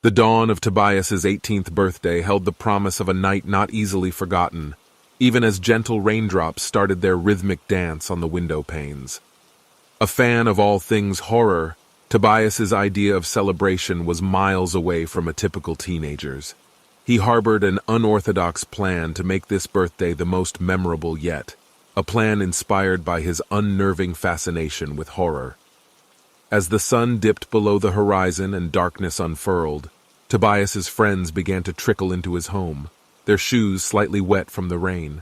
The dawn of Tobias's 18th birthday held the promise of a night not easily forgotten, even as gentle raindrops started their rhythmic dance on the window panes. A fan of all things horror, Tobias's idea of celebration was miles away from a typical teenager's. He harbored an unorthodox plan to make this birthday the most memorable yet, a plan inspired by his unnerving fascination with horror. As the sun dipped below the horizon and darkness unfurled, Tobias's friends began to trickle into his home, their shoes slightly wet from the rain.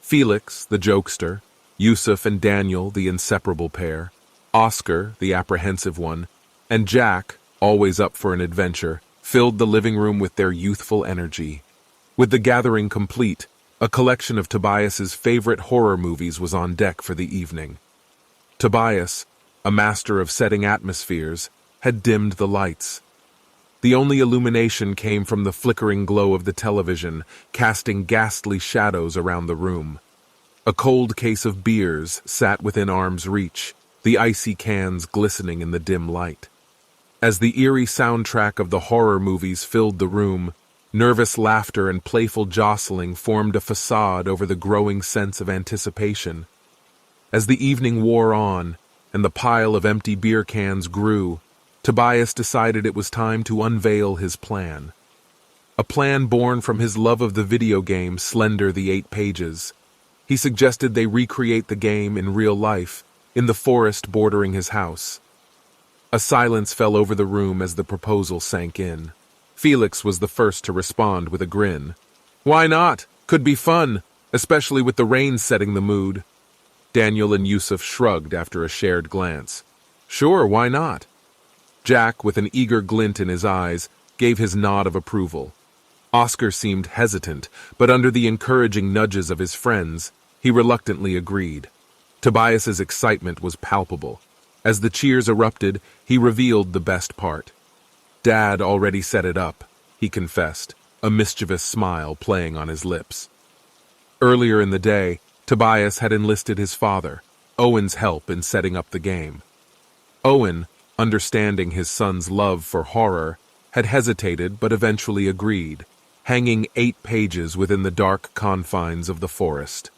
Felix, the jokester, Yusuf and Daniel, the inseparable pair, Oscar, the apprehensive one, and Jack, always up for an adventure, filled the living room with their youthful energy. With the gathering complete, a collection of Tobias's favorite horror movies was on deck for the evening. Tobias, a master of setting atmospheres, had dimmed the lights. The only illumination came from the flickering glow of the television, casting ghastly shadows around the room. A cold case of beers sat within arm's reach, the icy cans glistening in the dim light. As the eerie soundtrack of the horror movies filled the room, nervous laughter and playful jostling formed a facade over the growing sense of anticipation. As the evening wore on, and the pile of empty beer cans grew, Tobias decided it was time to unveil his plan. A plan born from his love of the video game Slender the Eight Pages. He suggested they recreate the game in real life, in the forest bordering his house. A silence fell over the room as the proposal sank in. Felix was the first to respond with a grin. "Why not? Could be fun, especially with the rain setting the mood." Daniel and Yusuf shrugged after a shared glance. "Sure, why not?" Jack, with an eager glint in his eyes, gave his nod of approval. Oscar seemed hesitant, but under the encouraging nudges of his friends, he reluctantly agreed. Tobias's excitement was palpable. As the cheers erupted, he revealed the best part. "Dad already set it up," he confessed, a mischievous smile playing on his lips. Earlier in the day, Tobias had enlisted his father, Owen's help in setting up the game. Owen, understanding his son's love for horror, had hesitated but eventually agreed, hanging 8 pages within the dark confines of the forest.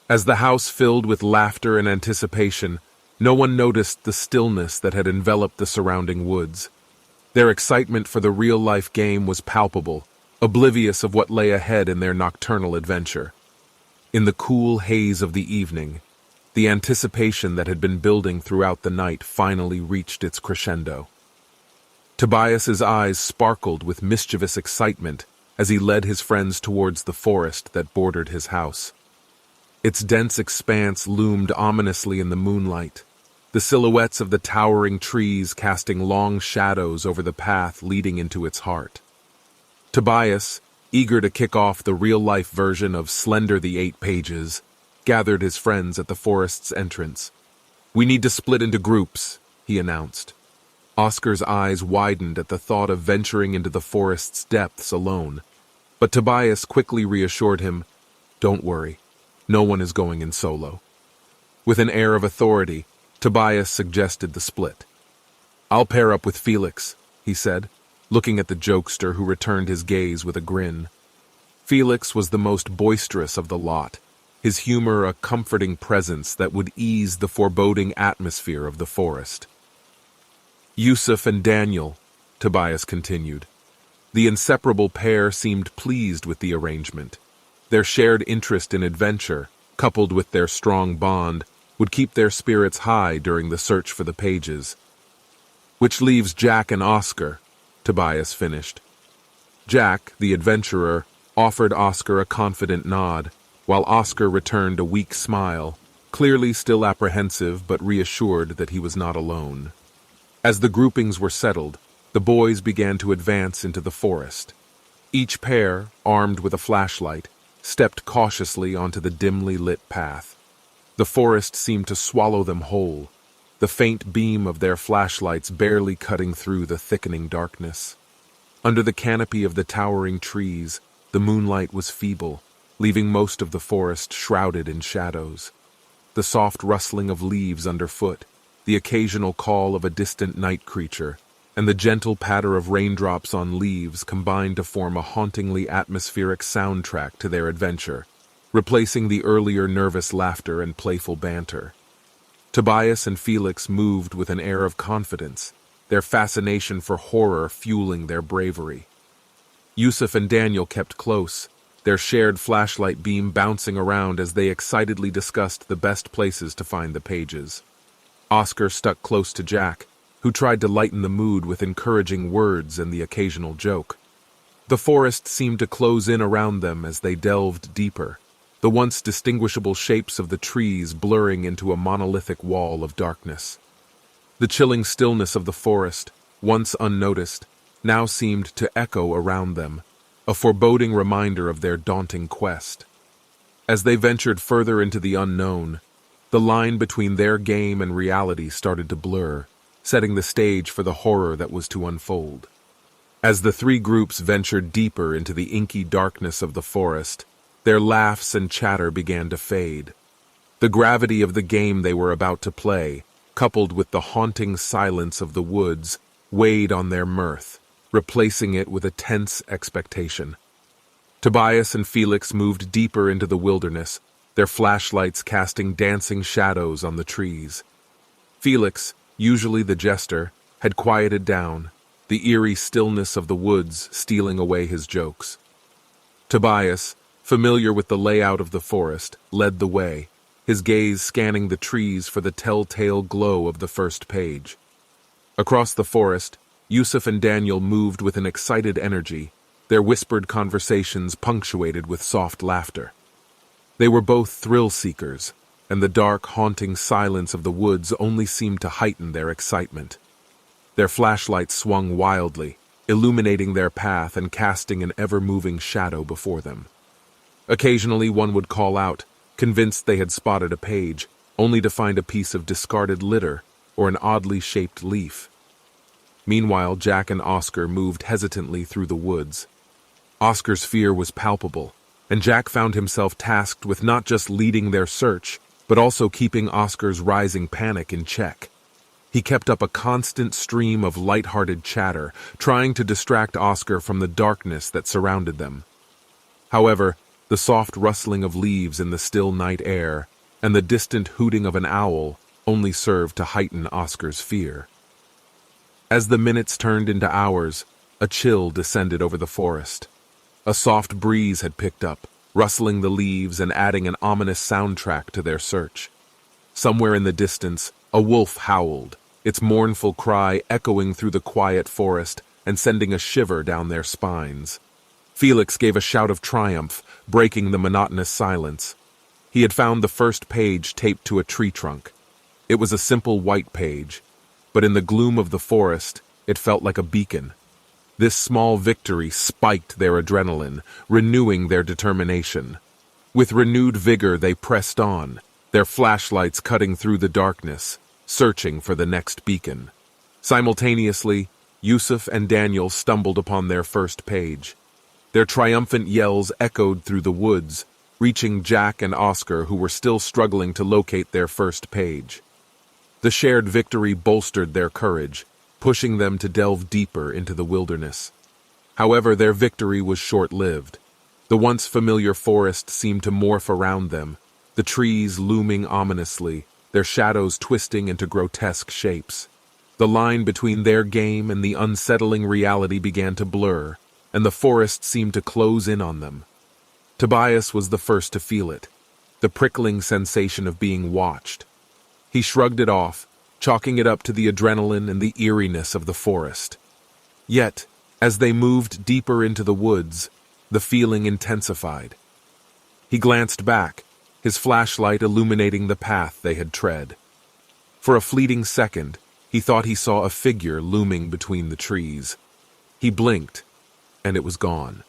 As the house filled with laughter and anticipation, no one noticed the stillness that had enveloped the surrounding woods. Their excitement for the real-life game was palpable, oblivious of what lay ahead in their nocturnal adventure. In the cool haze of the evening, the anticipation that had been building throughout the night finally reached its crescendo. Tobias's eyes sparkled with mischievous excitement as he led his friends towards the forest that bordered his house. Its dense expanse loomed ominously in the moonlight, the silhouettes of the towering trees casting long shadows over the path leading into its heart. Tobias, eager to kick off the real-life version of Slender the Eight Pages, gathered his friends at the forest's entrance. "We need to split into groups," he announced. Oscar's eyes widened at the thought of venturing into the forest's depths alone, but Tobias quickly reassured him, "Don't worry, no one is going in solo." With an air of authority, Tobias suggested the split. "I'll pair up with Felix," he said, looking at the jokester who returned his gaze with a grin. Felix was the most boisterous of the lot, his humor a comforting presence that would ease the foreboding atmosphere of the forest. "Yusuf and Daniel," Tobias continued. The inseparable pair seemed pleased with the arrangement. Their shared interest in adventure, coupled with their strong bond, would keep their spirits high during the search for the pages. "Which leaves Jack and Oscar," Tobias finished. Jack, the adventurer, offered Oscar a confident nod, while Oscar returned a weak smile, clearly still apprehensive but reassured that he was not alone. As the groupings were settled, the boys began to advance into the forest. Each pair, armed with a flashlight, stepped cautiously onto the dimly lit path. The forest seemed to swallow them whole, the faint beam of their flashlights barely cutting through the thickening darkness. Under the canopy of the towering trees, the moonlight was feeble, leaving most of the forest shrouded in shadows. The soft rustling of leaves underfoot, the occasional call of a distant night creature, and the gentle patter of raindrops on leaves combined to form a hauntingly atmospheric soundtrack to their adventure, replacing the earlier nervous laughter and playful banter. Tobias and Felix moved with an air of confidence, their fascination for horror fueling their bravery. Yusuf and Daniel kept close, their shared flashlight beam bouncing around as they excitedly discussed the best places to find the pages. Oscar stuck close to Jack, who tried to lighten the mood with encouraging words and the occasional joke. The forest seemed to close in around them as they delved deeper, the once distinguishable shapes of the trees blurring into a monolithic wall of darkness. The chilling stillness of the forest, once unnoticed, now seemed to echo around them, a foreboding reminder of their daunting quest. As they ventured further into the unknown, the line between their game and reality started to blur, setting the stage for the horror that was to unfold. As the three groups ventured deeper into the inky darkness of the forest, their laughs and chatter began to fade. The gravity of the game they were about to play, coupled with the haunting silence of the woods, weighed on their mirth, replacing it with a tense expectation. Tobias and Felix moved deeper into the wilderness, their flashlights casting dancing shadows on the trees. Felix, usually the jester, had quieted down, the eerie stillness of the woods stealing away his jokes. Tobias, familiar with the layout of the forest, led the way, his gaze scanning the trees for the telltale glow of the first page. Across the forest, Yusuf and Daniel moved with an excited energy, their whispered conversations punctuated with soft laughter. They were both thrill-seekers, and the dark, haunting silence of the woods only seemed to heighten their excitement. Their flashlights swung wildly, illuminating their path and casting an ever-moving shadow before them. Occasionally one would call out, convinced they had spotted a page, only to find a piece of discarded litter or an oddly shaped leaf. Meanwhile, Jack and Oscar moved hesitantly through the woods. Oscar's fear was palpable, and Jack found himself tasked with not just leading their search, but also keeping Oscar's rising panic in check. He kept up a constant stream of light-hearted chatter, trying to distract Oscar from the darkness that surrounded them. However, the soft rustling of leaves in the still night air and the distant hooting of an owl only served to heighten Oscar's fear. As the minutes turned into hours, a chill descended over the forest. A soft breeze had picked up, rustling the leaves and adding an ominous soundtrack to their search. Somewhere in the distance, a wolf howled, its mournful cry echoing through the quiet forest and sending a shiver down their spines. Felix gave a shout of triumph, breaking the monotonous silence. He had found the first page taped to a tree trunk. It was a simple white page, but in the gloom of the forest, it felt like a beacon. This small victory spiked their adrenaline, renewing their determination. With renewed vigor, they pressed on, their flashlights cutting through the darkness, searching for the next beacon. Simultaneously, Yusuf and Daniel stumbled upon their first page. Their triumphant yells echoed through the woods, reaching Jack and Oscar, who were still struggling to locate their first page. The shared victory bolstered their courage, pushing them to delve deeper into the wilderness. However, their victory was short-lived. The once familiar forest seemed to morph around them, the trees looming ominously, their shadows twisting into grotesque shapes. The line between their game and the unsettling reality began to blur, and the forest seemed to close in on them. Tobias was the first to feel it, the prickling sensation of being watched. He shrugged it off, chalking it up to the adrenaline and the eeriness of the forest. Yet, as they moved deeper into the woods, the feeling intensified. He glanced back, his flashlight illuminating the path they had tread. For a fleeting second, he thought he saw a figure looming between the trees. He blinked, and it was gone.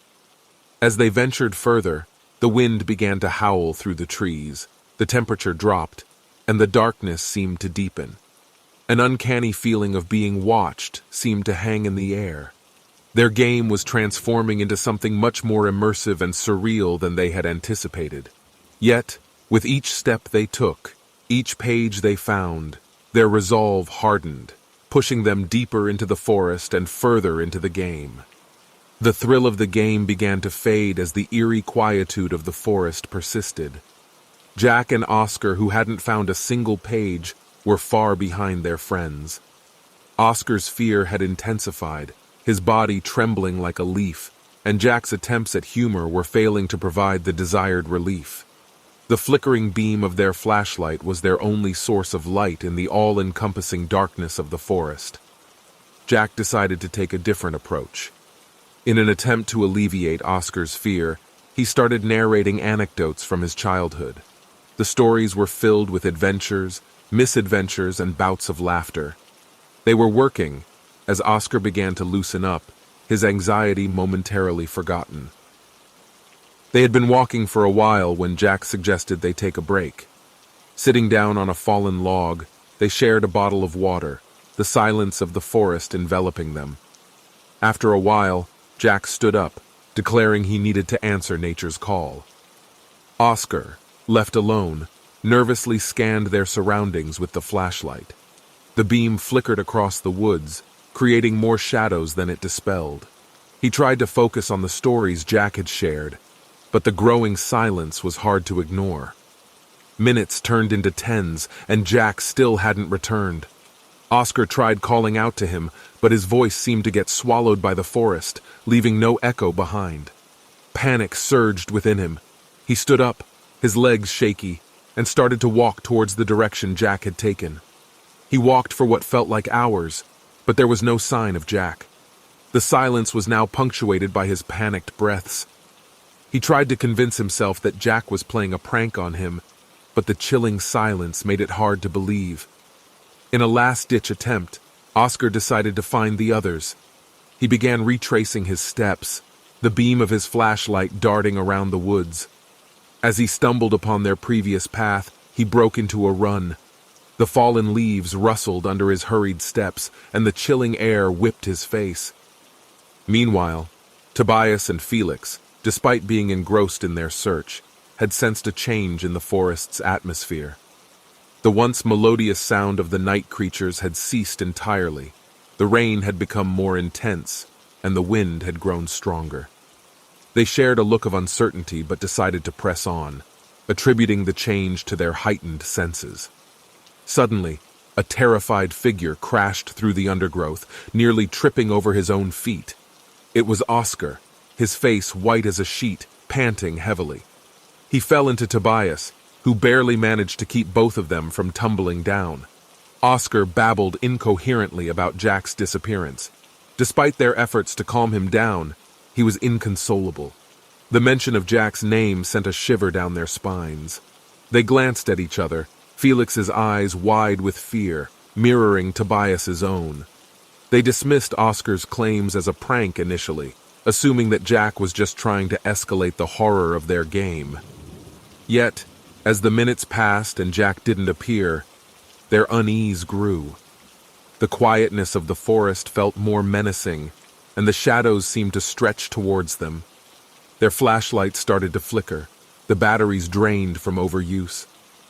As they ventured further, the wind began to howl through the trees, the temperature dropped, and the darkness seemed to deepen. An uncanny feeling of being watched seemed to hang in the air. Their game was transforming into something much more immersive and surreal than they had anticipated. Yet, with each step they took, each page they found, their resolve hardened. pushing them deeper into the forest and further into the game. The thrill of the game began to fade as the eerie quietude of the forest persisted. Jack and Oscar, who hadn't found a single page, were far behind their friends. Oscar's fear had intensified, his body trembling like a leaf, and Jack's attempts at humor were failing to provide the desired relief. The flickering beam of their flashlight was their only source of light in the all-encompassing darkness of the forest. Jack decided to take a different approach. In an attempt to alleviate Oscar's fear, he started narrating anecdotes from his childhood. The stories were filled with adventures, misadventures, and bouts of laughter. They were working. As Oscar began to loosen up, his anxiety momentarily forgotten. They had been walking for a while when Jack suggested they take a break. Sitting down on a fallen log, they shared a bottle of water, the silence of the forest enveloping them. After a while, Jack stood up, declaring he needed to answer nature's call. Oscar, left alone, nervously scanned their surroundings with the flashlight. The beam flickered across the woods, creating more shadows than it dispelled. He tried to focus on the stories Jack had shared, but the growing silence was hard to ignore. Minutes turned into tens, and Jack still hadn't returned. Oscar tried calling out to him, but his voice seemed to get swallowed by the forest, leaving no echo behind. Panic surged within him. He stood up, his legs shaky, and started to walk towards the direction Jack had taken. He walked for what felt like hours, but there was no sign of Jack. The silence was now punctuated by his panicked breaths. He tried to convince himself that Jack was playing a prank on him, but the chilling silence made it hard to believe. In a last-ditch attempt, Oscar decided to find the others. He began retracing his steps, the beam of his flashlight darting around the woods. As he stumbled upon their previous path, he broke into a run. The fallen leaves rustled under his hurried steps, and the chilling air whipped his face. Meanwhile, Tobias and Felix, despite being engrossed in their search, had sensed a change in the forest's atmosphere. The once melodious sound of the night creatures had ceased entirely. The rain had become more intense, and the wind had grown stronger. They shared a look of uncertainty but decided to press on, attributing the change to their heightened senses. Suddenly, a terrified figure crashed through the undergrowth, nearly tripping over his own feet. It was Oscar, his face white as a sheet, panting heavily. He fell into Tobias, who barely managed to keep both of them from tumbling down. Oscar babbled incoherently about Jack's disappearance. Despite their efforts to calm him down, he was inconsolable. The mention of Jack's name sent a shiver down their spines. They glanced at each other, Felix's eyes wide with fear, mirroring Tobias's own. They dismissed Oscar's claims as a prank initially, assuming that Jack was just trying to escalate the horror of their game. Yet, as the minutes passed and Jack didn't appear, their unease grew. The quietness of the forest felt more menacing, and the shadows seemed to stretch towards them. Their flashlights started to flicker, the batteries drained from overuse.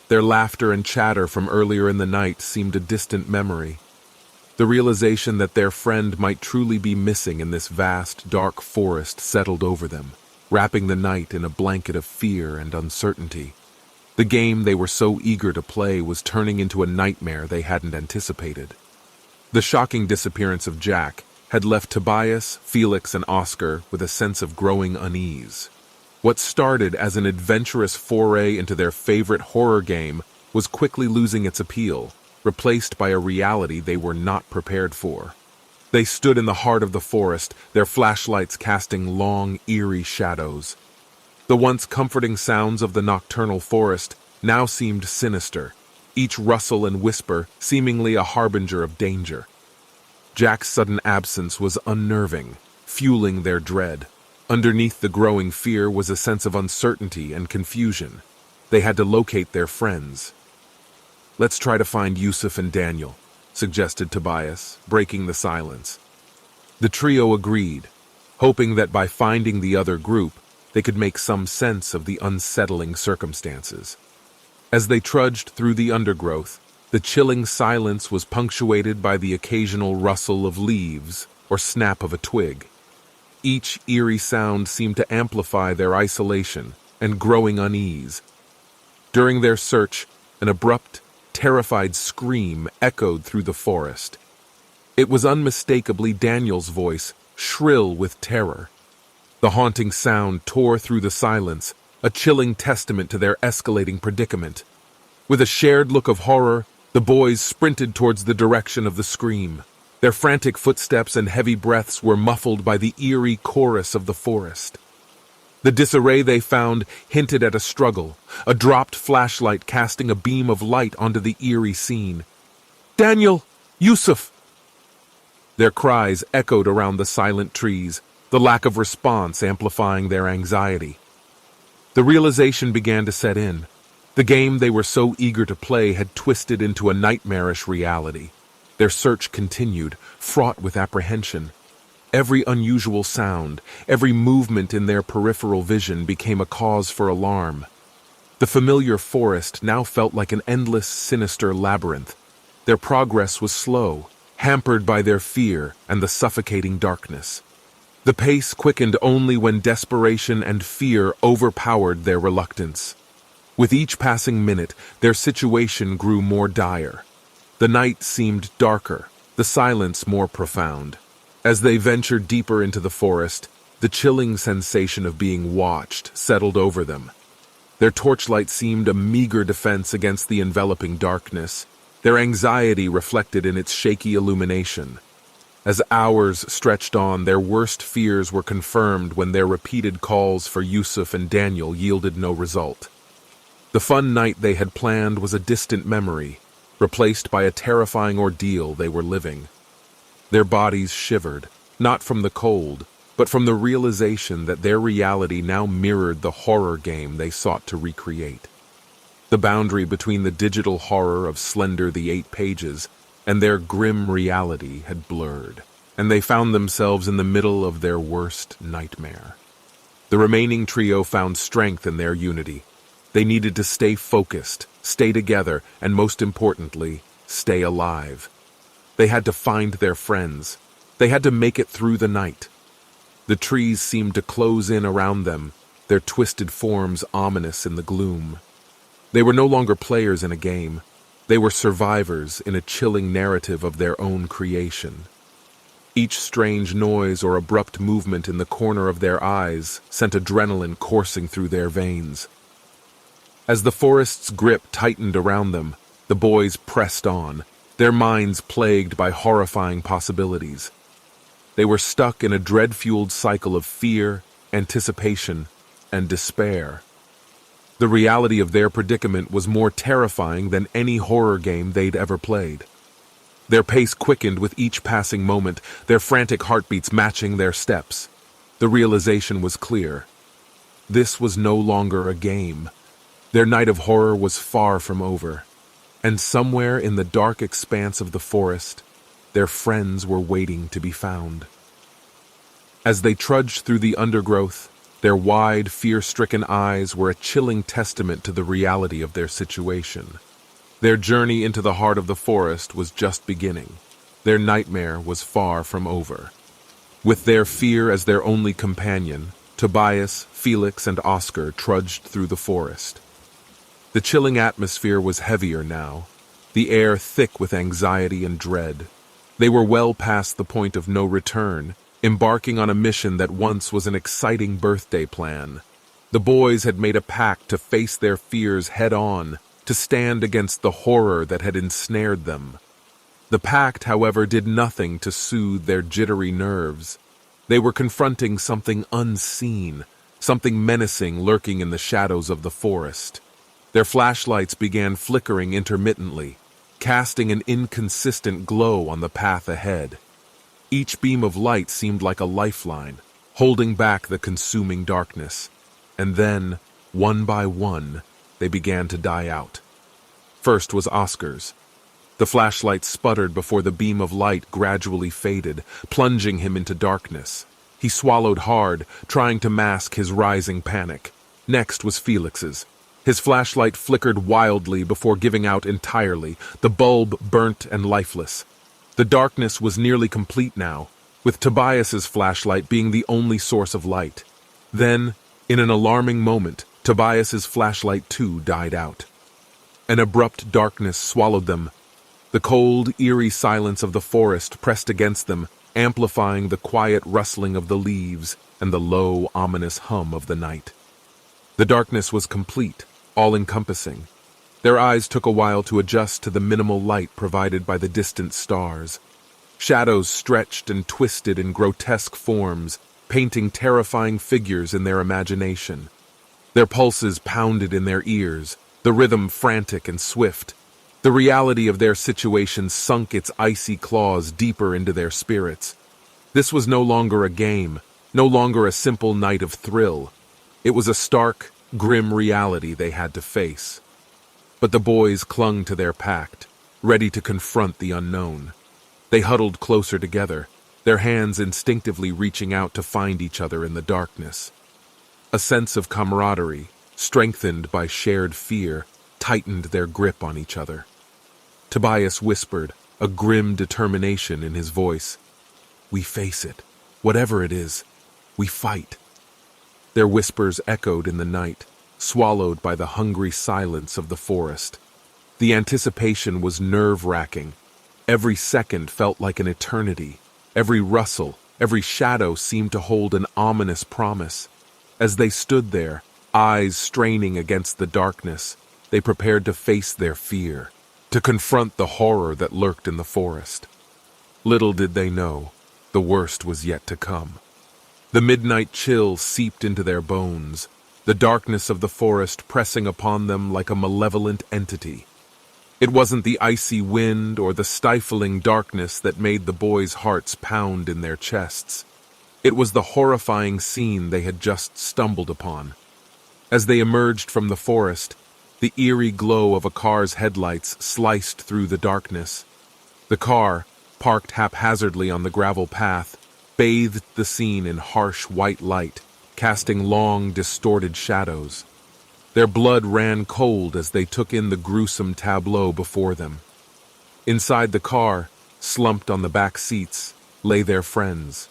Their laughter and chatter from earlier in the night seemed a distant memory. The realization that their friend might truly be missing in this vast, dark forest settled over them, wrapping the night in a blanket of fear and uncertainty. The game they were so eager to play was turning into a nightmare they hadn't anticipated. The shocking disappearance of Jack had left Tobias, Felix, and Oscar with a sense of growing unease. What started as an adventurous foray into their favorite horror game was quickly losing its appeal, replaced by a reality they were not prepared for. They stood in the heart of the forest, their flashlights casting long, eerie shadows. The once comforting sounds of the nocturnal forest now seemed sinister, each rustle and whisper seemingly a harbinger of danger. Jack's sudden absence was unnerving, fueling their dread. Underneath the growing fear was a sense of uncertainty and confusion. They had to locate their friends. "Let's try to find Yusuf and Daniel," suggested Tobias, breaking the silence. The trio agreed, hoping that by finding the other group, they could make some sense of the unsettling circumstances. As they trudged through the undergrowth, The chilling silence was punctuated by the occasional rustle of leaves or snap of a twig. Each eerie sound seemed to amplify their isolation and growing unease. During their search, an abrupt, terrified scream echoed through the forest. It was unmistakably Daniel's voice, shrill with terror. The haunting sound tore through the silence, a chilling testament to their escalating predicament. With a shared look of horror, the boys sprinted towards the direction of the scream. Their frantic footsteps and heavy breaths were muffled by the eerie chorus of the forest. The disarray they found hinted at a struggle, a dropped flashlight casting a beam of light onto the eerie scene. "Daniel! Yusuf!" Their cries echoed around the silent trees, the lack of response amplifying their anxiety. The realization began to set in. The game they were so eager to play had twisted into a nightmarish reality. Their search continued, fraught with apprehension. Every unusual sound, every movement in their peripheral vision became a cause for alarm. The familiar forest now felt like an endless, sinister labyrinth. Their progress was slow, hampered by their fear and the suffocating darkness. The pace quickened only when desperation and fear overpowered their reluctance. With each passing minute, their situation grew more dire. The night seemed darker, the silence more profound. As they ventured deeper into the forest, the chilling sensation of being watched settled over them. Their torchlight seemed a meager defense against the enveloping darkness, their anxiety reflected in its shaky illumination. As hours stretched on, their worst fears were confirmed when their repeated calls for Yusuf and Daniel yielded no result. The fun night they had planned was a distant memory, replaced by a terrifying ordeal they were living. Their bodies shivered, not from the cold, but from the realization that their reality now mirrored the horror game they sought to recreate. The boundary between the digital horror of Slender the Eight Pages and their grim reality had blurred, and they found themselves in the middle of their worst nightmare. The remaining trio found strength in their unity. They needed to stay focused, stay together, and most importantly, stay alive. They had to find their friends. They had to make it through the night. The trees seemed to close in around them, their twisted forms ominous in the gloom. They were no longer players in a game. They were survivors in a chilling narrative of their own creation. Each strange noise or abrupt movement in the corner of their eyes sent adrenaline coursing through their veins. As the forest's grip tightened around them, the boys pressed on, their minds plagued by horrifying possibilities. They were stuck in a dread-fueled cycle of fear, anticipation, and despair. The reality of their predicament was more terrifying than any horror game they'd ever played. Their pace quickened with each passing moment, their frantic heartbeats matching their steps. The realization was clear. This was no longer a game. Their night of horror was far from over, and somewhere in the dark expanse of the forest, their friends were waiting to be found. As they trudged through the undergrowth, their wide, fear-stricken eyes were a chilling testament to the reality of their situation. Their journey into the heart of the forest was just beginning. Their nightmare was far from over. With their fear as their only companion, Tobias, Felix, and Oscar trudged through the forest. The chilling atmosphere was heavier now, the air thick with anxiety and dread. They were well past the point of no return, embarking on a mission that once was an exciting birthday plan. The boys had made a pact to face their fears head-on, to stand against the horror that had ensnared them. The pact, however, did nothing to soothe their jittery nerves. They were confronting something unseen, something menacing lurking in the shadows of the forest. Their flashlights began flickering intermittently, casting an inconsistent glow on the path ahead. Each beam of light seemed like a lifeline, holding back the consuming darkness. And then, one by one, they began to die out. First was Oscar's. The flashlight sputtered before the beam of light gradually faded, plunging him into darkness. He swallowed hard, trying to mask his rising panic. Next was Felix's. His flashlight flickered wildly before giving out entirely, the bulb burnt and lifeless. The darkness was nearly complete now, with Tobias's flashlight being the only source of light. Then, in an alarming moment, Tobias's flashlight too died out. An abrupt darkness swallowed them. The cold, eerie silence of the forest pressed against them, amplifying the quiet rustling of the leaves and the low, ominous hum of the night. The darkness was complete, all-encompassing. Their eyes took a while to adjust to the minimal light provided by the distant stars. Shadows stretched and twisted in grotesque forms, painting terrifying figures in their imagination. Their pulses pounded in their ears, the rhythm frantic and swift. The reality of their situation sunk its icy claws deeper into their spirits. This was no longer a game, no longer a simple night of thrill. It was a stark, grim reality they had to face. But the boys clung to their pact, ready to confront the unknown. They huddled closer together, their hands instinctively reaching out to find each other in the darkness. A sense of camaraderie, strengthened by shared fear, tightened their grip on each other. Tobias whispered, a grim determination in his voice. "We face it. Whatever it is, we fight." Their whispers echoed in the night, swallowed by the hungry silence of the forest. The anticipation was nerve-wracking. Every second felt like an eternity. Every rustle, every shadow seemed to hold an ominous promise. As they stood there, eyes straining against the darkness, they prepared to face their fear, to confront the horror that lurked in the forest. Little did they know, the worst was yet to come. The midnight chill seeped into their bones, the darkness of the forest pressing upon them like a malevolent entity. It wasn't the icy wind or the stifling darkness that made the boys' hearts pound in their chests. It was the horrifying scene they had just stumbled upon. As they emerged from the forest, the eerie glow of a car's headlights sliced through the darkness. The car, parked haphazardly on the gravel path, bathed the scene in harsh white light, casting long, distorted shadows. Their blood ran cold as they took in the gruesome tableau before them. Inside the car, slumped on the back seats, lay their friends.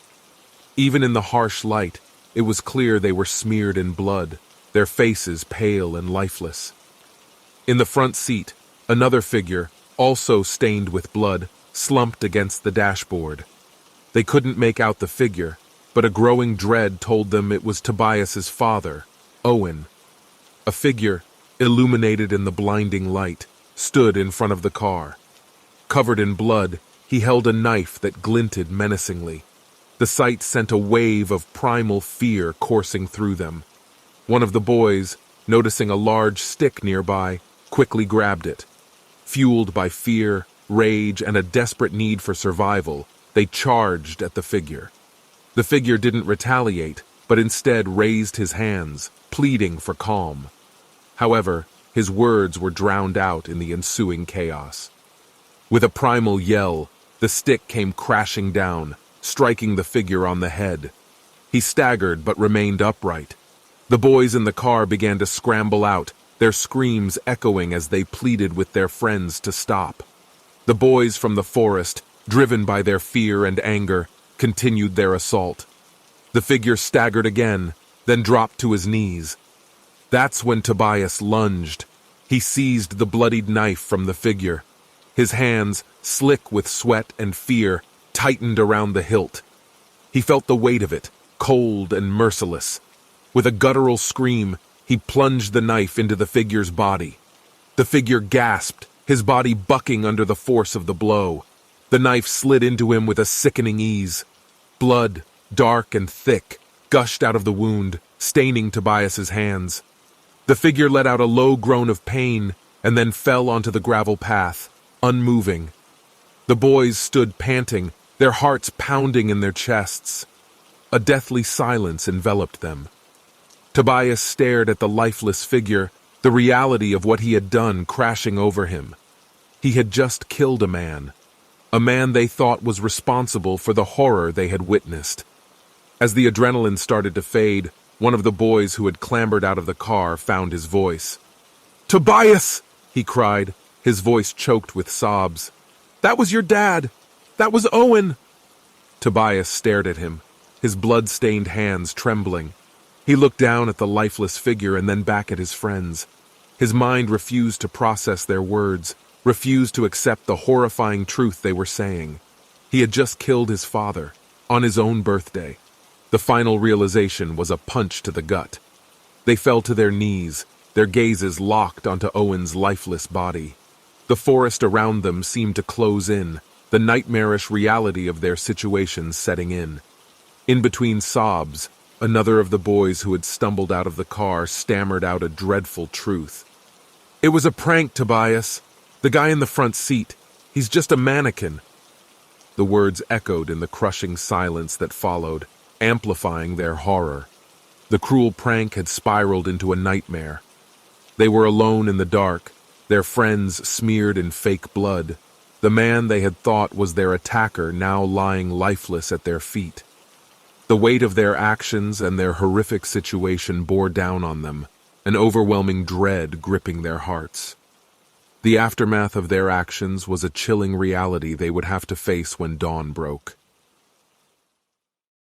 Even in the harsh light, it was clear they were smeared in blood, their faces pale and lifeless. In the front seat, another figure, also stained with blood, slumped against the dashboard. They couldn't make out the figure, but a growing dread told them it was Tobias's father, Owen. A figure, illuminated in the blinding light, stood in front of the car. Covered in blood, he held a knife that glinted menacingly. The sight sent a wave of primal fear coursing through them. One of the boys, noticing a large stick nearby, quickly grabbed it. Fueled by fear, rage, and a desperate need for survival, they charged at the figure. The figure didn't retaliate, but instead raised his hands, pleading for calm. However, his words were drowned out in the ensuing chaos. With a primal yell, the stick came crashing down, striking the figure on the head. He staggered but remained upright. The boys in the car began to scramble out, their screams echoing as they pleaded with their friends to stop. The boys from the forest, driven by their fear and anger, continued their assault. The figure staggered again, then dropped to his knees. That's when Tobias lunged. He seized the bloodied knife from the figure. His hands, slick with sweat and fear, tightened around the hilt. He felt the weight of it, cold and merciless. With a guttural scream, he plunged the knife into the figure's body. The figure gasped, his body bucking under the force of the blow. The knife slid into him with a sickening ease. Blood, dark and thick, gushed out of the wound, staining Tobias's hands. The figure let out a low groan of pain and then fell onto the gravel path, unmoving. The boys stood panting, their hearts pounding in their chests. A deathly silence enveloped them. Tobias stared at the lifeless figure, the reality of what he had done crashing over him. He had just killed a man they thought was responsible for the horror they had witnessed. As the adrenaline started to fade, one of the boys who had clambered out of the car found his voice. "Tobias!" he cried, his voice choked with sobs. "That was your dad! That was Owen!" Tobias stared at him, his blood-stained hands trembling. He looked down at the lifeless figure and then back at his friends. His mind refused to process their words, refused to accept the horrifying truth they were saying. He had just killed his father, on his own birthday. The final realization was a punch to the gut. They fell to their knees, their gazes locked onto Owen's lifeless body. The forest around them seemed to close in, the nightmarish reality of their situation setting in. In between sobs, another of the boys who had stumbled out of the car stammered out a dreadful truth. "It was a prank, Tobias. The guy in the front seat. He's just a mannequin." The words echoed in the crushing silence that followed, amplifying their horror. The cruel prank had spiraled into a nightmare. They were alone in the dark, their friends smeared in fake blood. The man they had thought was their attacker now lying lifeless at their feet. The weight of their actions and their horrific situation bore down on them, an overwhelming dread gripping their hearts. The aftermath of their actions was a chilling reality they would have to face when dawn broke.